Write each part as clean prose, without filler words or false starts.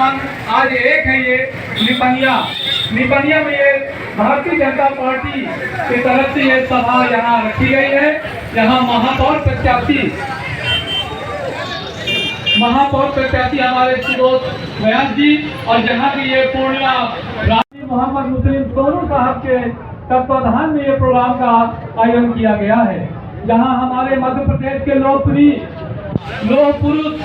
नौजवान आज एक है, ये निपनिया में ये भारतीय जनता पार्टी की तरफ से ये सभा यहाँ रखी गई है। यहाँ महापौर प्रत्याशी हमारे सुबोध बयान जी और जहाँ भी ये पूर्णिया राजी मोहम्मद मुस्लिम सोनू साहब के तत्वाधान में ये प्रोग्राम का आयोजन किया गया है। जहाँ हमारे मध्य प्रदेश के लोह पुरुष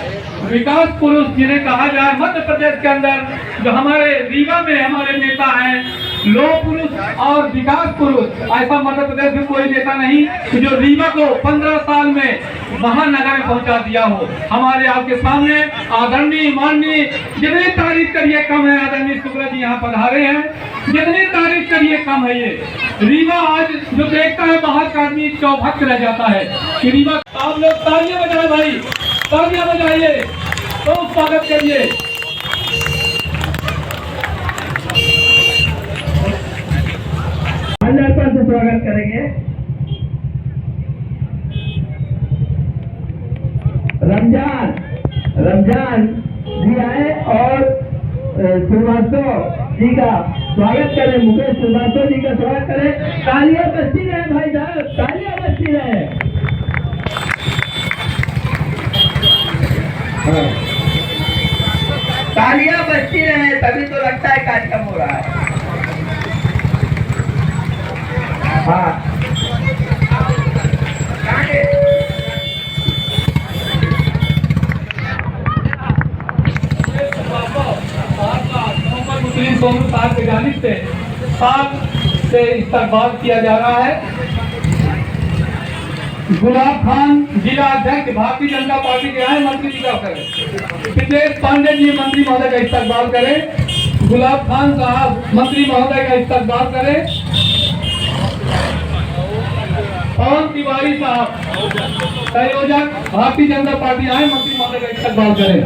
विकास पुरुष जिन्हें कहा जाए, मध्य प्रदेश के अंदर जो हमारे रीवा में हमारे नेता हैं, लोह पुरुष और विकास पुरुष, ऐसा मध्य प्रदेश में कोई नेता नहीं कि जो रीवा को 15 साल में महानगर में पहुंचा दिया हो। हमारे आपके सामने आदरणीय माननीय, जितनी तारीफ करिए कम है। आदरणीय शुक्ला जी यहाँ पधारे हैं, जितनी तारीफ करिए कम है। ये रीवा आज जो देखता है बाहर का आदमी चौभक्त रह जाता है कि रीवा। आप लोग तालियां बजाए भाई, तालियां बजाइए तो स्वागत करिए। पर से स्वागत करेंगे। रमजान जी आए और श्रीवास्तव जी का स्वागत करें, मुकेश श्रीवास्तव जी का स्वागत करें। तालियां बजती रहे भाई साहब, तालियां बजती रहे। तालियां बजती रहे, तभी तो लगता है कार्यक्रम हो रहा है। हाँ, मुस्लिम सोनू साहब की जानिब से साथ से इस्तकबाल किया जा रहा है। गुलाब खान जिला अध्यक्ष भारतीय जनता पार्टी के आए मंत्री जी का करें। ब्रिजेश पांडे जी मंत्री महोदय का इस्तकबाल करें। गुलाब खान साहब मंत्री महोदय का इस्तकबाल करें। पवन तिवारी साहब संयोजक भारतीय जनता पार्टी आए मंत्री महोदय का इस्तकबाल करें।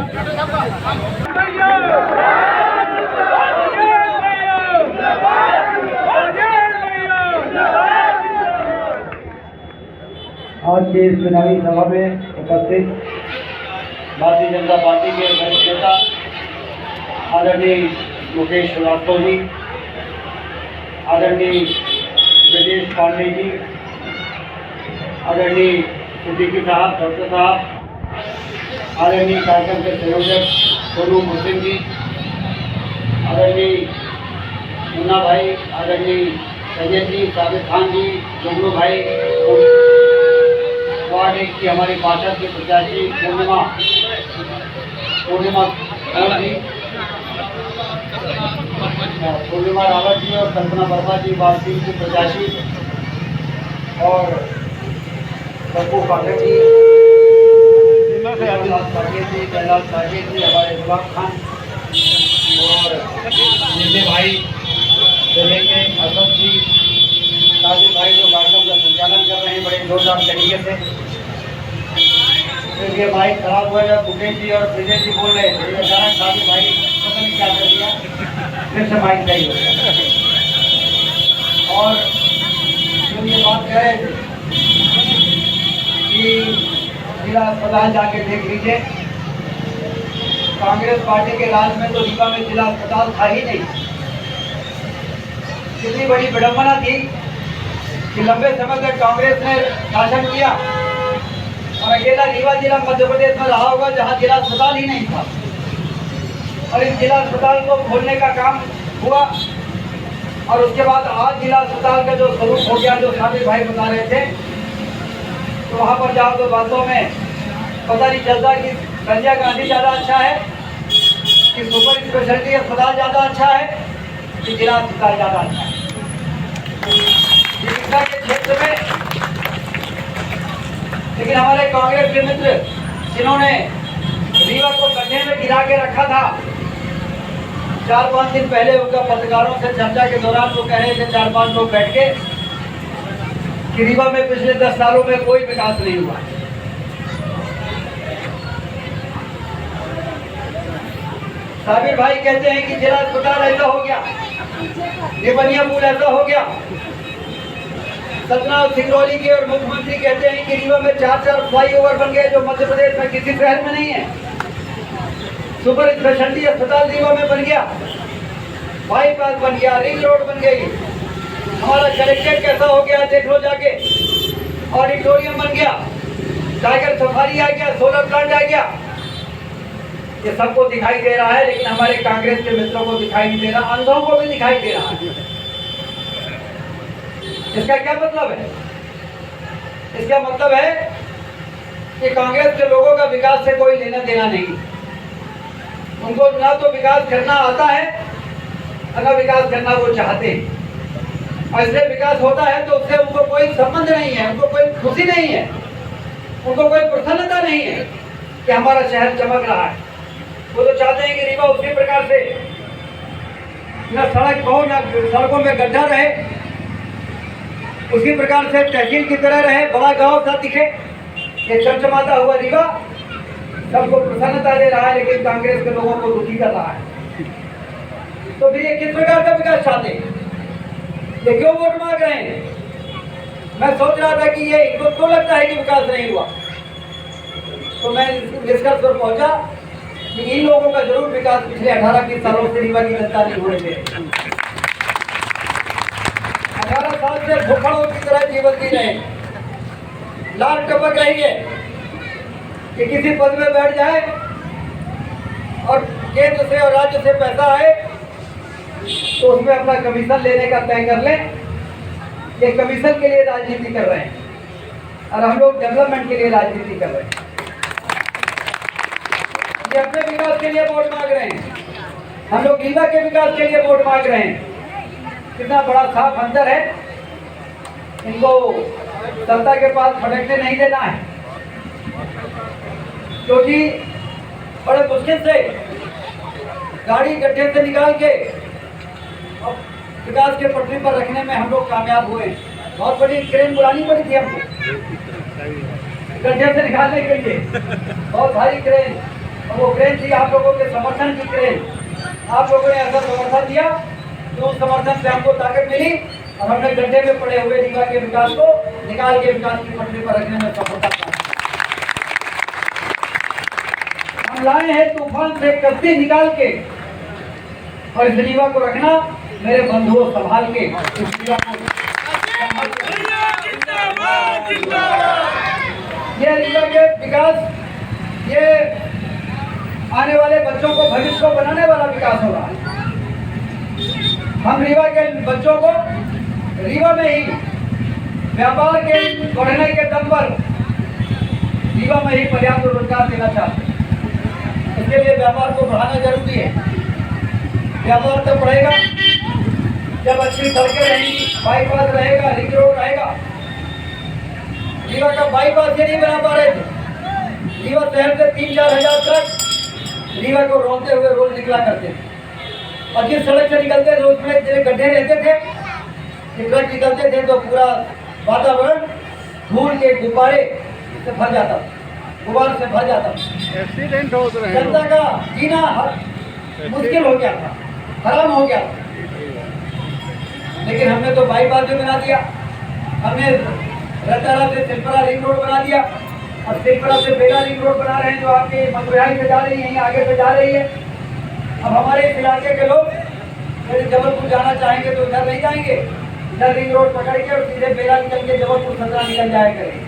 आज के इस चुनावी सभा में उपस्थित भारतीय जनता पार्टी के वरिष्ठ नेता आदरणीय मुकेश श्रीवास्तव जी, आदरणीय ब्रिजेश पांडे जी, आदरणीय सिद्दीकी साहब, डॉक्टर साहब, आदरणीय कार्यक्रम के संयोजक सोनू मुस्लिम जी, आदरणीय मुन्ना भाई, आदरणीय सैयद जी, साबिर खान जी, जुगनू भाई, वार्ड 1 की हमारी पार्षद के प्रत्याशी पूर्णिमा रावत जी और कल्पना वर्मा जी वार्ड 3 की प्रत्याशी, और पप्पू पाठक जी, कैलाश साकेत जी, हमारे गुलाब खान और जिले भाई चलेंगे, असद जी, साजिद भाई जो कार्यक्रम का संचालन कर रहे हैं बड़े जोरदार तरीके से। ये माइक खराब हुआ जब मुकेश जी और ब्रिजेश जी बोल रहे थे, अचानक साजिद भाई पता नहीं क्या कर दिया, फिर से माइक सही हो गया। और जो ये बात कह रहे थे कि जिला अस्पताल जाके देख लीजिए, कांग्रेस पार्टी के राज में तो रीवा में जिला अस्पताल था ही नहीं। कितनी बड़ी विडंबना थी कि लंबे समय तक कांग्रेस ने शासन किया और अकेला रीवा जिला मध्य प्रदेश में रहा होगा जहां जिला अस्पताल ही नहीं था। और इस जिला अस्पताल को खोलने का काम हुआ और उसके बाद आज जिला अस्पताल का जो स्वरूप हो गया, जो साबिर भाई बता रहे थे, तो वहाँ पर जाओ तो वास्तव में पता नहीं चलता कि संजय गांधी ज़्यादा अच्छा है कि सुपर स्पेशलिटी अस्पताल ज़्यादा अच्छा है कि जिला अस्पताल ज़्यादा अच्छा है। चिकित्सा के क्षेत्र में लेकिन हमारे कांग्रेस के मित्र जिन्होंने रीवा को गड्ढे में गिरा के रखा था, 4-5 दिन पहले उनका पत्रकारों से चर्चा के दौरान वो कह रहे थे 4-5 लोग बैठ के कि रीवा में पिछले 10 सालों में कोई विकास नहीं हुआ। साबिर भाई कहते हैं कि जिला अस्पताल ऐसा हो गया, निपनिया पुल ऐसा हो गया। सतना और सिंगरौली के और मुख्यमंत्री कहते हैं कि रीवा में 4 फ्लाईओवर बन गए जो मध्य प्रदेश में किसी शहर में नहीं है। सुपर स्पेशलिटी अस्पताल रीवा में बन गया, बाईपास बन गया, रिंग रोड बन गई, हमारा कलेक्ट्रेट कैसा हो गया देख लो जाके, ऑडिटोरियम बन गया, टाइगर सफारी आ गया, सोलर प्लांट आ गया। ये सबको दिखाई दे रहा है, लेकिन हमारे कांग्रेस के मित्रों को दिखाई नहीं दे रहा, अंधों को भी दिखाई दे रहा है। इसका क्या मतलब है? इसका मतलब है कि कांग्रेस के लोगों का विकास से कोई लेना देना नहीं, उनको ना तो विकास करना आता है और ना विकास करना वो चाहते हैं। और इसलिए विकास होता है तो उससे उनको कोई संबंध नहीं है, उनको कोई खुशी नहीं है, उनको कोई प्रसन्नता नहीं है कि हमारा शहर चमक रहा है। वो तो चाहते हैं कि रीवा उसी प्रकार से न सड़क हो, न सड़कों में गड्ढा रहे, उसी प्रकार से तहसील की तरह रहे, बड़ा गांव सा दिखे। ये चमचमाता हुआ रीवा सबको प्रसन्नता दे रहा है, लेकिन कांग्रेस के लोगों को दुखी कर रहा है। तो फिर ये किस प्रकार का विकास चाहते हैं? ये क्यों वोट मांग रहे हैं? मैं सोच रहा था कि ये इनको तो लगता है कि विकास नहीं हुआ, तो मैं निष्कर्ष पर पहुंचा कि इन लोगों का जरूर विकास पिछले 18-20 सालों से रीवा की जनता नहीं हो रही है। 18 साल से भूखड़ों की तरह जीवन जी रहे, लाल टपक रही है कि किसी पद में बैठ जाए और केंद्र से और राज्य से पैसा आए तो उसमें अपना कमीशन लेने का तय कर ले। ये कमीशन के लिए राजनीति कर रहे हैं और हम लोग डेवलपमेंट के लिए राजनीति कर रहे हैं। ये अपने विकास के लिए वोट मांग रहे हैं, हम लोग रीवा के विकास के लिए वोट मांग रहे हैं। कितना बड़ा साफ अंतर है। इनको सत्ता के पास फटकने नहीं देना है, क्योंकि बड़े मुश्किल से गाड़ी गड्ढे से निकाल के विकास के पटरी पर रखने में हम लोग कामयाब हुए। बहुत बड़ी क्रेन बुलानी पड़ी थी हमको गड्ढे से निकालने के लिए, बहुत भारी क्रेन, और वो क्रेन थी आप लोगों के समर्थन की क्रेन। आप लोगों ने ऐसा समर्थन दिया तो उस समर्थन से हमको ताकत मिली और हमने गड्ढे में पड़े हुए रीवा के विकास को निकाल के विकास की पटरी पर रखने में सफलता पाई। हम लाए हैं तूफान से कश्ती निकाल के, और इस रीवा को रखना मेरे बंधुओं संभाल के। इस रीवा को ये रीवा के विकास, ये आने वाले बच्चों को, भविष्य को बनाने वाला विकास हो रहा है। हम रीवा के बच्चों को रीवा में ही व्यापार के बढ़ने के दम पर रीवा में ही पर्याप्त रोजगार देना चाहते हैं। इसके लिए व्यापार को बढ़ाना जरूरी है। व्यापार तो बढ़ेगा जब अच्छी सड़कें रहेंगी, बाईपास रहेगा, रिंग रोड रहेगा। रीवा का बाईपास ये नहीं बना पा रहे थे। रीवा शहर से 3-4 हजार ट्रक रीवा को रोकते हुए रोज निकला करते थे, और जिस सड़क से निकलते थे उसमें इतने गड्ढे रहते थे कि ट्रक निकलते थे तो पूरा वातावरण धूल के गुब्बारे से भर जाता, गुब्बार से भर जाता। एक्सीडेंट हो रहे हैं, जनता का जीना मुश्किल हो गया था, हराम हो गया था। लेकिन हमने तो बाईपास भी बना दिया, हमने रतारा से सिलपरा रिंग रोड बना दिया, और सिलपरा से बेला रिंग रोड बना रहे हैं जो आपके मधुराई से जा रही है, आगे से जा रही है। अब हमारे इस इलाके के लोग यदि जबलपुर जाना चाहेंगे तो इधर नहीं जाएंगे, इधर रिंग रोड पकड़ के और सीधे बेला निकल के जबलपुर सदरा निकल जाया करेंगे।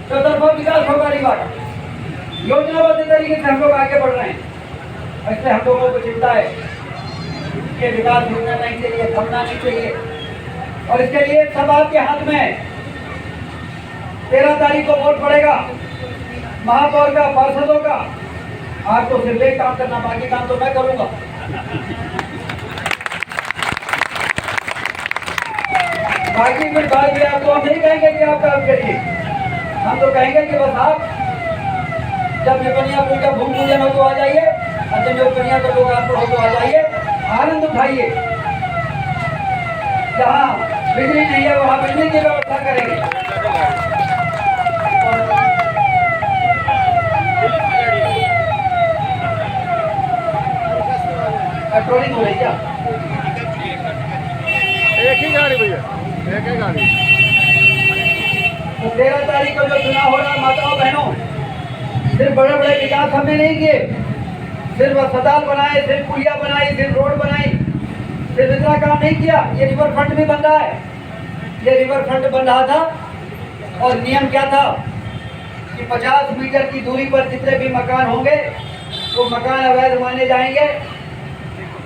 तो तरफा विकास होगा रीवा का, योजनाबद्ध तरीके से हम लोग आगे बढ़ रहे हैं। ऐसे हम लोगों को चिंता है कि विकास रुकना नहीं चाहिए, थमना नहीं चाहिए, और इसके लिए सब आपके हाथ में है। 13 तारीख को वोट पड़ेगा महापौर का, पार्षदों का। आपको सिर्फ एक काम करना, बाकी काम तो मैं करूंगा। बाकी फिर बाद में आपको हम नहीं कहेंगे कि आप काम करिए, हम तो कहेंगे कि बस आप जब निपनिया पुल का भूमि पूजन हो तो आ जाइए, और जब निपनिया का लोकार्पण हो तो आ जाइए, आनंद उठाइए। जहाँ बिजली नहीं है वहाँ बिजली की व्यवस्था करेंगे। पेट्रोलिंग हो रही क्या? एक ही गाड़ी भैया, एक ही गाड़ी। तो 13 तारीख को जो चुनाव हो रहा है, माताओं बहनों, सिर्फ बड़े बड़े विकास हमने नहीं किए, सिर्फ अस्पताल बनाए, सिर्फ पुलिया बनाई, सिर्फ रोड बनाई, सिर्फ इतना काम नहीं किया। ये रिवर फ्रंट भी बन रहा है। ये रिवर फ्रंट बन रहा था और नियम क्या था कि 50 मीटर की दूरी पर जितने भी मकान होंगे वो मकान अवैध माने जाएंगे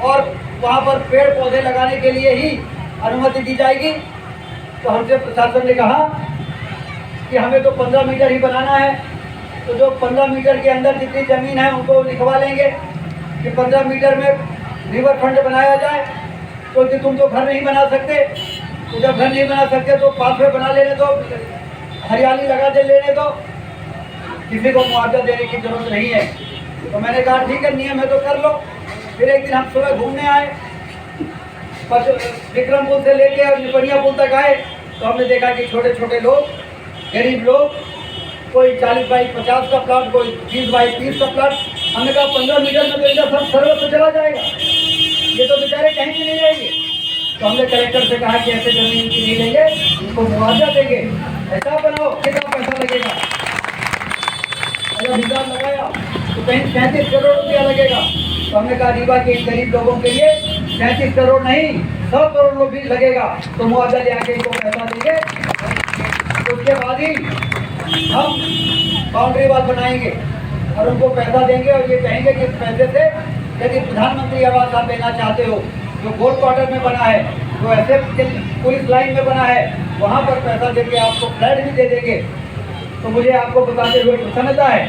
और वहाँ पर पेड़ पौधे लगाने के लिए ही अनुमति दी जाएगी। तो हमसे प्रशासन ने कहा कि हमें तो 15 मीटर ही बनाना है, तो जो 15 मीटर के अंदर जितनी ज़मीन है उनको लिखवा लेंगे कि 15 मीटर में रिवर फ्रंट बनाया जाए। तो तुम तो घर नहीं बना सकते, तो जब घर नहीं बना सकते तो पाथवे बना लेने दो, हरियाली लगा दे लेने दो, किसी को मुआवजा देने की जरूरत नहीं है। तो मैंने कहा ठीक है, नियम है तो कर लो। फिर एक दिन हम सुबह घूमने आए, विक्रमपुर से लेके और निपनिया पुल तक आए, तो हमने देखा कि छोटे छोटे लोग, गरीब लोग, कोई 40 बाई 50 का प्लाट, कोई 30 बाई 30 का प्लाट। हमने कहा 15 मीटर में तो इनका सब सर्वर तो चला जाएगा, ये तो बेचारे कहीं भी नहीं रहेंगे। तो हमने कलेक्टर से कहा कि ऐसे जमीन की नहीं लेंगे, उनको मुआवजा देंगे, ऐसा बनाओ, कितना पैसा लगेगा। अगर हिसाब लगाया तो कहीं 37 करोड़ रुपया लगेगा। तो हमने कहा रीवा के गरीब लोगों के लिए 37 करोड़ नहीं 100 करोड़ भी लगेगा, तो मुआवजा ले आके इनको पैसा देंगे। उसके बाद ही हम बाउंड्री वाल बनाएंगे और उनको पैसा देंगे और ये कहेंगे कि इस पैसे से यदि प्रधानमंत्री आवास आप लेना चाहते हो, जो गोल्ड क्वार्टर में बना है, जो ऐसे पुलिस लाइन में बना है, वहाँ पर पैसा देके आपको फ्लैट भी दे देंगे। तो मुझे आपको बताते हुए प्रसन्नता है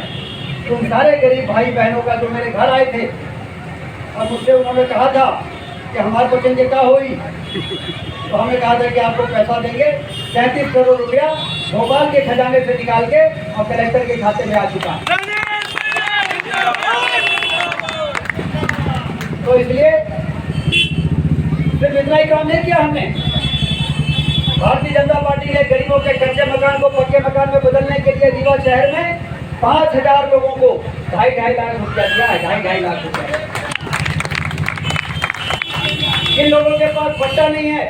कि उन सारे गरीब भाई बहनों का जो मेरे घर आए थे और मुझसे उन्होंने कहा था कि हमारे को चेंज क्या हुई, तो हमें कहा था कि आपको पैसा देंगे। 37 करोड़ रुपया भोपाल के खजाने से निकाल के और कलेक्टर के खाते में आ चुका। तो इसलिए सिर्फ इतना ही काम नहीं किया हमने। भारतीय जनता पार्टी ने गरीबों के कच्चे मकान को पक्के मकान में बदलने के लिए रीवा शहर में 5000 लोगों को 2.5 लाख रुपया दिया है। 2.5 लाख रुपया। जिन लोगों के पास पट्टा नहीं है,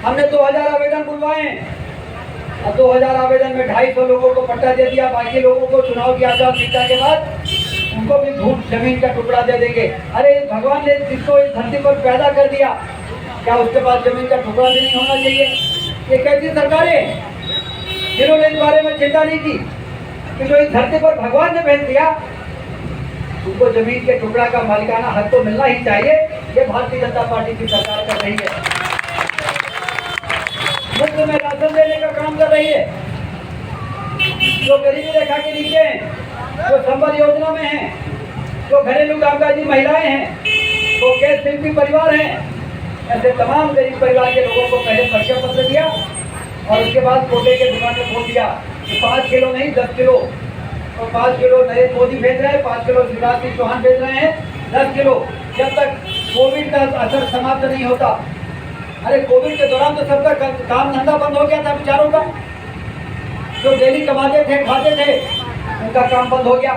हमने 2000 आवेदन बुलवाए और 2000 आवेदन में 250 लोगों को पट्टा दे दिया। बाकी लोगों को चुनाव की आचार संहिता के बाद उनको भी धूप जमीन का टुकड़ा दे देंगे। अरे भगवान ने जिसको इस धरती पर पैदा कर दिया, क्या उसके पास जमीन का टुकड़ा भी नहीं होना चाहिए? ये कैसी सरकारें जिन्होंने इस बारे में चिंता नहीं की कि जो इस धरती पर भगवान ने भेज दिया उनको जमीन के टुकड़ा का मालिकाना हक तो मिलना ही चाहिए। ये भारतीय जनता पार्टी की सरकार कर रही है। मुफ्त में राशन देने का काम कर रही है। जो गरीबी रेखा के नीचे हैं, जो संबल योजना में हैं, जो घरेलू कामकाजी महिलाएं हैं, जो गैस शिल्पी परिवार हैं, ऐसे तमाम गरीब परिवार के लोगों को पहले परिचय पत्र दिया और उसके बाद कोटे के दुकान में खोल दिया कि 5 किलो नहीं 10 किलो, और 5 किलो नरेंद्र मोदी भेज रहे हैं, 5 किलो शिवराज सिंह चौहान भेज रहे हैं, 10 किलो। जब तक कोविड का असर समाप्त नहीं होता। अरे कोविड के दौरान तो सबका काम धंधा बंद हो गया था बेचारों का। जो डेली कमाते थे खाते थे उनका काम बंद हो गया।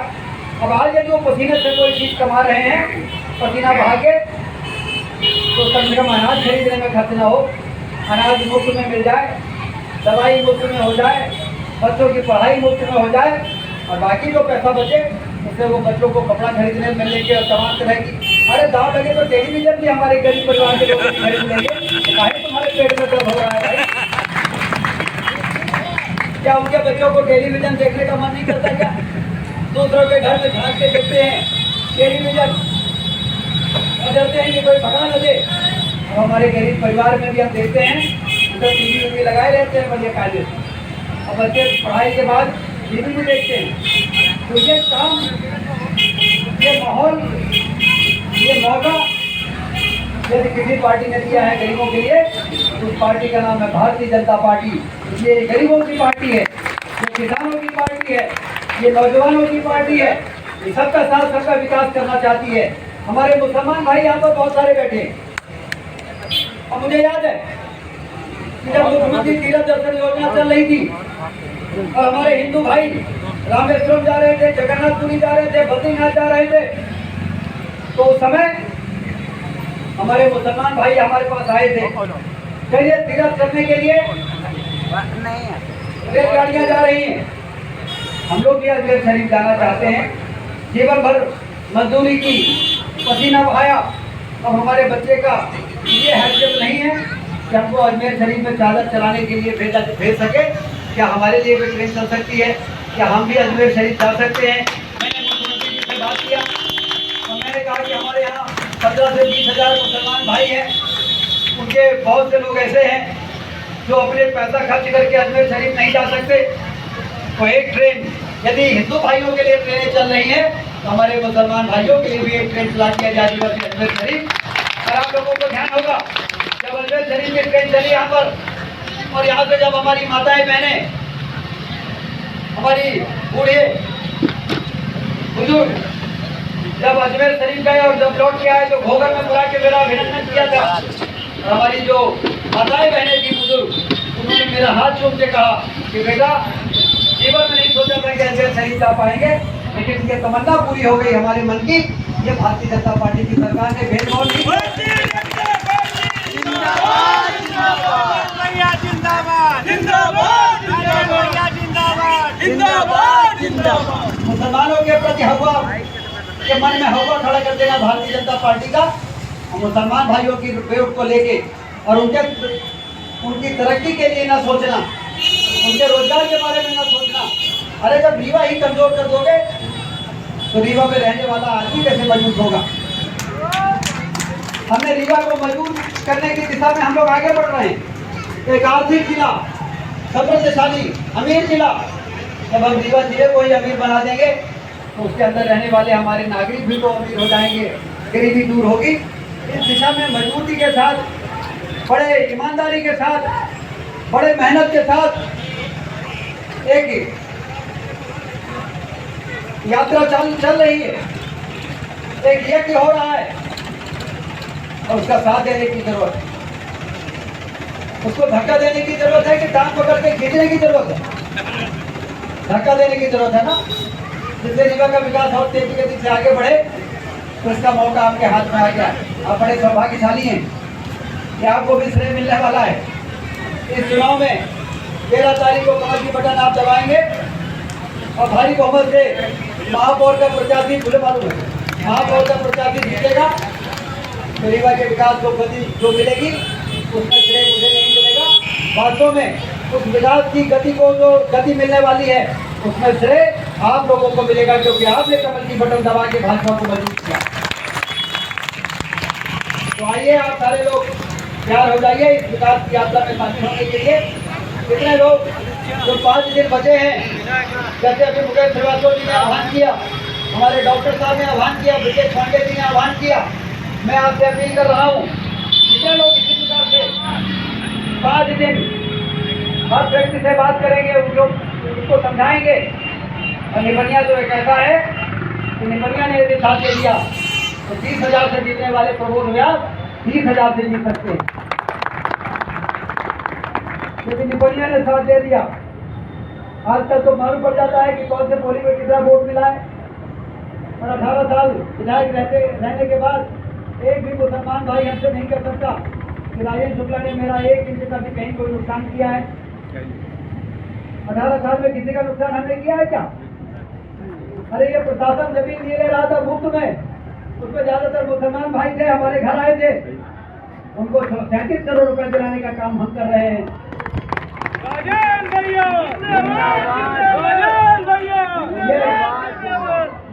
अब आज यदि वो पसीने से कोई चीज़ कमा रहे हैं, पसीना बहा के, तो कम से कम अनाज खरीदने में खर्च ना हो, अनाज मुफ्त में मिल जाए, दवाई मुफ्त में हो जाए, बच्चों की पढ़ाई मुफ्त में हो जाए और बाकी जो पैसा बचे उससे वो बच्चों को कपड़ा खरीदने में लेके और तमाम तरह की। अरे दाम लगे तो टेलीविजन भी हमारे गरीब परिवार के लोगों को खरीद लेंगे। काहे तुम्हारे पेट में दर्द हो रहा है भाई? क्या उनके बच्चों को टेलीविजन देखने का मन नहीं करता क्या? दूसरों के घर में झाँक के देखते हैं टेलीविजन और डरते हैं कि कोई भगा न दे। अब हमारे गरीब परिवार में भी हम देखते हैं उधर टीवी लगाए रहते हैं बढ़िया कायदे से, और बच्चे पढ़ाई के बाद टीवी भी देखते हैं। तो ये काम, ये माहौल, ये मौका यदि किसी पार्टी ने दिया है गरीबों के लिए तो उस पार्टी का नाम है भारतीय जनता पार्टी। ये गरीबों की पार्टी है, ये किसानों की पार्टी है, ये नौजवानों की पार्टी है, ये सबका साथ सबका विकास करना चाहती है। हमारे मुसलमान भाई यहाँ पर बहुत सारे बैठे हैं। और मुझे याद है कि जब मुख्यमंत्री तीर्थ दर्शन योजना चल रही थी और हमारे हिंदू भाई रामेश्वरम जा रहे थे, जगन्नाथपुरी जा रहे थे, बद्रीनाथ जा रहे थे, तो उस समय हमारे मुसलमान भाई हमारे पास आए थे, चलिए तीर्थ करने के लिए रेलगाड़ियाँ जा रही हैं, हम लोग भी अजमेर शरीफ जाना चाहते हैं, जीवन भर मजदूरी की, पसीना बहाया, अब हमारे बच्चे का ये हैसियत नहीं है कि हमको अजमेर शरीफ में चादर चलाने के लिए भेज सके। क्या हमारे लिए भी ट्रेन चल सकती है? क्या हम भी अजमेर शरीफ जा सकते हैं? मैंने मुख्यमंत्री जी से बात किया और मैंने कहा कि हमारे यहाँ 15 से 20 हज़ार मुसलमान भाई हैं, उनके बहुत से लोग ऐसे हैं जो अपने पैसा खर्च करके अजमेर शरीफ नहीं जा सकते। तो एक ट्रेन यदि हिंदू भाइयों के लिए ट्रेनें चल रही हैं तो हमारे मुसलमान भाइयों के लिए भी एक ट्रेन चला दिया जाएगी अजमेर शरीफ। और आप लोगों को ध्यान होगा जब अजमेर शरीफ में ट्रेन चली यहाँ पर, और यहाँ से जब हमारी माताएं बहनें, हमारी बूढ़े बुजुर्ग जब अजमेर शरीफ गए और जब लौट के आए तो घोघर में बुला के मेरा अभिनंदन किया था। और हमारी जो माताएं बहनें थी बुजुर्ग, उन्होंने मेरा हाथ चूम के कहा कि बेटा जीवन में नहीं सोचा था कि अजमेर शरीफ जा पाएंगे, लेकिन ये तमन्ना पूरी हो गई हमारे मन की। ये भारतीय जनता पार्टी की सरकार ने भेदभाव नहीं मुसलमानों के प्रति हवा के मन में हवा खड़ा कर देना भारतीय जनता पार्टी का, मुसलमान भाइयों की वोट को लेके और उनकी तरक्की के लिए ना सोचना, उनके रोजगार के बारे में ना सोचना। अरे जब रीवा ही कमजोर कर दोगे तो रीवा में रहने वाला आदमी कैसे मजबूत होगा? हमने रीवा को मजबूत करने की दिशा में हम लोग आगे बढ़ रहे हैं। एक आर्थिक जिला, समृद्धशाली, अमीर जिला, जब हम रीवा जिले को ही अमीर बना देंगे तो उसके अंदर रहने वाले हमारे नागरिक भी तो अमीर हो जाएंगे, गरीबी दूर होगी। इस दिशा में मजबूती के साथ, बड़े ईमानदारी के साथ, बड़े मेहनत के साथ एक यात्रा चल रही है, एक यज्ञ हो रहा है और उसका साथ देने की जरूरत है। उसको धक्का देने की जरूरत है कि टांग पकड़ के खींचने की जरूरत है? धक्का देने की जरूरत है ना, जिससे रीवा का विकास और तेजी गति से आगे बढ़े। तो इसका मौका आपके हाथ में आ गया। आप बड़े सौभाग्यशाली हैं कि आपको भी श्रेय मिलने वाला है। इस चुनाव में 13 तारीख को कमल की बटन आप दबाएंगे और भारी बहुमत से महापौर का प्रत्याशी, खुले मालूम है, महापौर का प्रत्याशी जीतेगा तो रीवा के विकास को गति जो मिलेगी उसमें श्रेय मुझे नहीं मिलेगा। वास्तव में उस विकास की गति को जो गति मिलने वाली है उसमें श्रेय आप लोगों को मिलेगा, क्योंकि आपने कमल की बटन दबा के भाजपा को मजबूत किया। तो आइए आप सारे लोग तैयार हो जाइए इस विकास की यात्रा में शामिल होने के लिए। कितने लोग जो 5 दिन बचे हैं, जैसे अभी मुकेश श्रीवास्तव जी ने आह्वान किया, हमारे डॉक्टर साहब ने आह्वान किया, ब्रिजेश पांडे जी ने आह्वान किया, मैं आपसे अपील कर रहा हूँ, कितने लोग इसी प्रकार से 5 दिन हर व्यक्ति से बात करेंगे, उसको समझाएंगे। और निपनिया जो एक ऐसा है कि निपनिया ने यदि साथ दे दिया तो 30,000 से जीतने वाले प्रबोध व्यास 30,000 से जीत सकते हैं। यदि निपनिया ने साथ दे दिया, आज तक तो मालूम पड़ जाता है कि कौन से पोलिंग में कितना वोट मिला है। और 18 साल विधायक रहने के बाद एक भी मुसलमान भाई हमसे नहीं कर सकता कि राजेश शुक्ला ने मेरा 1 इंच का भी कहीं कोई नुकसान किया है। 18 साल में किसी का नुकसान हमने किया है क्या? अरे ये प्रशासन जमीन ले रहा था मुफ्त में, उसमें ज्यादातर मुसलमान भाई थे, हमारे घर आए थे, उनको 37 करोड़ रुपए दिलाने का काम हम कर रहे हैं।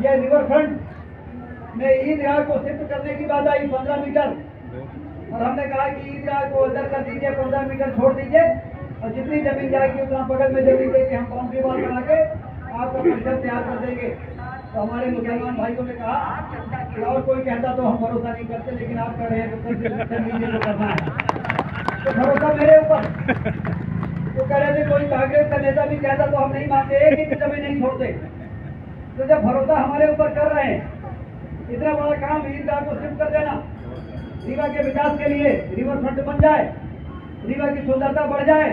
ये रिवर फ्रंट में ईदगाह को शिफ्ट करने की बात आई 15 मीटर, और हमने कहा कि ईदगाह को अंदर कर दीजिए, 15 मीटर छोड़ दीजिए, और जितनी जमीन जाएगी उतना बगल में जमीन देके हम बाउंड्री वॉल बना के आपका परिसर तैयार कर देंगे। तो हमारे मुसलमान भाइयों ने कहा कि और कोई कहता तो हम भरोसा नहीं करते, लेकिन आप कर रहे हैं तो लीजिए, तो करना है तो भरोसा मेरे ऊपर। तो कह रहे थे कोई कांग्रेस का नेता भी कहता तो हम नहीं मानते, एक ही जमीन नहीं छोड़ते। तो जब भरोसा हमारे ऊपर कर रहे हैं, इतना बड़ा काम ईदगाह को शिफ्ट कर देना, रीवा के विकास के लिए रिवर फ्रंट बन जाए, रीवा की सुंदरता बढ़ जाए,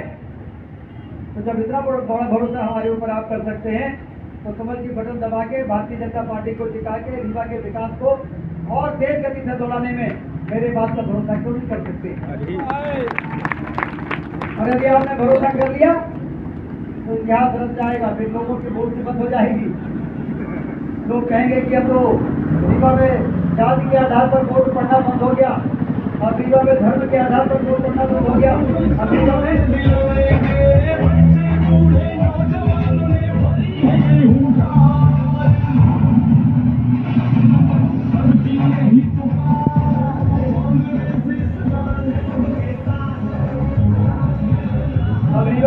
तो जब इतना बड़ा भरोसा हमारे ऊपर आप कर सकते हैं तो कमल की बटन दबा के भारतीय जनता पार्टी को जिता के रीवा के विकास को और तेज गति से दौड़ाने में मेरे बात का भरोसा क्यों नहीं कर सकते? और यदि आपने भरोसा कर लिया तो इतिहास रच जाएगा, फिर लोगों की बहुत बंद हो जाएगी। लोग कहेंगे कि अब तो रीवा में जाति के आधार पर वोट पड़ना बंद हो गया। अब रीवा में धर्म के आधार पर वोट पड़ना बंद हो गया। अब रीवा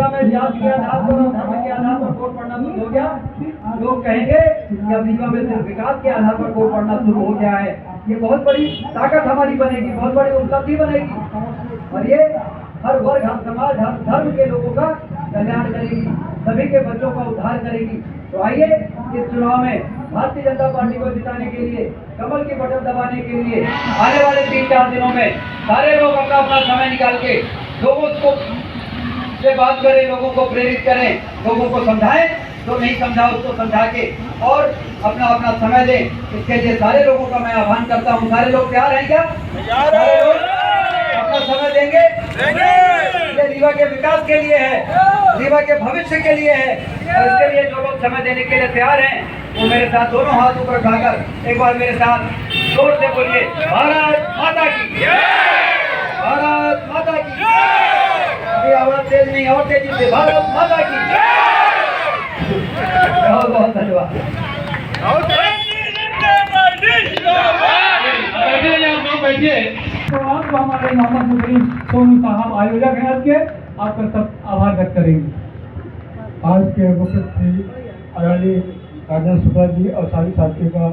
में जाति के आधार पर और धर्म के आधार पर वोट पड़ना शुरू हो गया। लोग कहेंगे कि अब रीवा में सिर्फ विकास के आधार पर वोट पड़ना शुरू हो गया है। ये बहुत बड़ी ताकत हमारी बनेगी, बहुत बड़ी उपलब्धि बनेगी और ये हर वर्ग, हर समाज, हर धर्म के लोगों का कल्याण करेगी, सभी के बच्चों का उद्धार करेगी। तो आइए इस चुनाव में भारतीय जनता पार्टी को जिताने के लिए, कमल की बटन दबाने के लिए आने वाले 3-4 दिनों में सारे लोग अपना अपना समय निकाल के लोगों को से बात करें, लोगों को प्रेरित करें, लोगों को समझाएं, जो नहीं समझा उसको समझा के और अपना अपना समय दें। इसके लिए सारे लोगों का मैं आह्वान करता हूं। सारे लोग तैयार हैं क्या? सारे लोग अपना समय देंगे? ये रीवा के विकास के लिए है, रीवा के भविष्य के लिए है और इसके लिए जो लोग समय देने के लिए तैयार हैं वो मेरे साथ दोनों हाथ ऊपर उठाकर एक बार मेरे साथ जोर से बोलिए, भारत माता की, भारत माता की। अभी आवाज तेज नहीं, और तेजी से, भारत माता की। बहुत बहुत धन्यवाद। बैठिए। तो आपको हमारे मोहम्मद मुस्लिम सोनू साहब आयोजक हैं आज के, आपका सब आभार व्यक्त करेंगे। आज के मुख्य अतिथि आदरणीय राजन शुक्ला जी और सारी साथियों का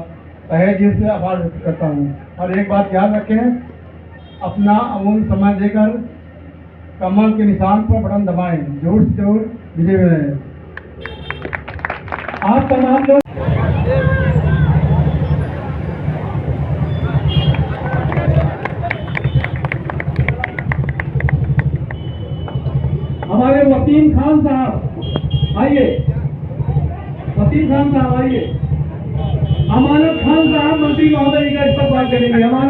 तहे दिल से आभार व्यक्त करता हूँ। और एक बात याद रखें, अपना अमूल्य समय देकर कमल के निशान पर बटन दबाएं, जरूर से जरूर विजय में रहें। आप तमाम लोग हमारे वसीम खान साहब आइए, वसीम खान साहब आइए। अमानत खान साहब मंत्री महोदय का इस्तेमाल करेंगे। अमानत